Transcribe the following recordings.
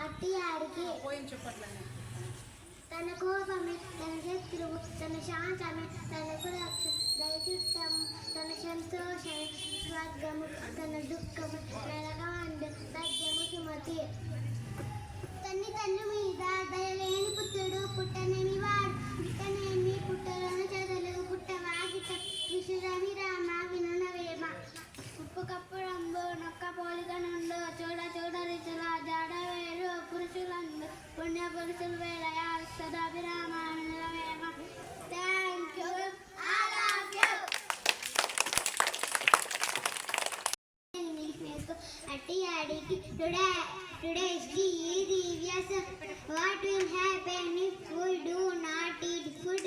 అట్టి ఆడికి తన కోపమే తన శత్రువు, తన శాంతమే తనకు రక్ష, దయచుట్టము తన సంతోషమే స్వర్గము, తన దుఃఖము నరకమందు తథ్యము సుమతి. తల్లి మీద దయలేని పుత్రుడు పుట్టనేని వాడు, పుట్టనేని పుట్టలోను చదలుగు పుట్టవాగిట విసురని రామ వినునవేమ. ఉప్పు కప్పు రంబు నొక్క పోలిక నుండు చూడ చూడ రుచుల జాడ వేరు పురుషులందు పుణ్య పురుషులు వేళయా సదాభిరామ వినునవేమ. Thank you. అట్టి ఆడికి today's devious. What will happen if we do not eat food?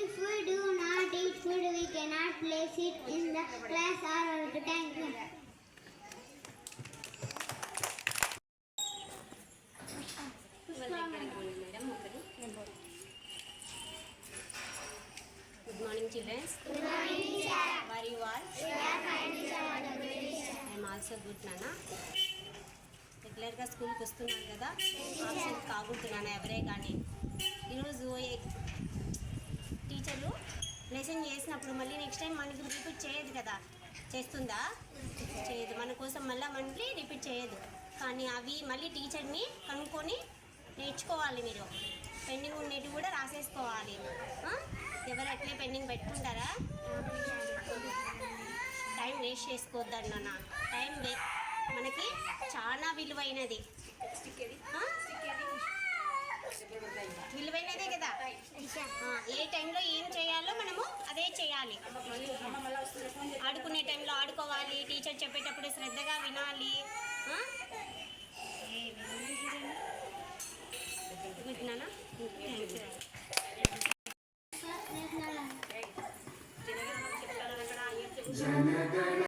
If we do not eat food, we cannot place it in the class or the tank. Good morning, children. Good morning, teacher. How are you all? We are fine, teacher. I am also good, Nana. రెగ్యులర్గా స్కూల్కి వస్తున్నాను కదా, absent కాకూడుతున్నాను ఎవరే కానీ. ఈరోజు teacher lesson చేసినప్పుడు మళ్ళీ next time మనకి రిపీట్ చేయదు కదా, చేస్తుందా? చేయదు. మన కోసం మళ్ళీ రిపీట్ చేయదు. కానీ అవి మళ్ళీ టీచర్ని కనుక్కొని నేర్చుకోవాలి. మీరు పెండింగ్ ఉండేటివి కూడా రాసేసుకోవాలి. ఎవరు అట్లే పెండింగ్ పెట్టుకుంటారా? టైం వేస్ట్ చేసుకోవద్దండి నాన్న. టైం మనకి చాలా విలువైనది. విలువైనదే కదా. ఏ టైంలో ఏం చేయాలో మనము అదే చేయాలి. ఆడుకునే టైంలో ఆడుకోవాలి, టీచర్ చెప్పేటప్పుడు శ్రద్ధగా వినాలి. గుడ్ నాన్న. Thank you.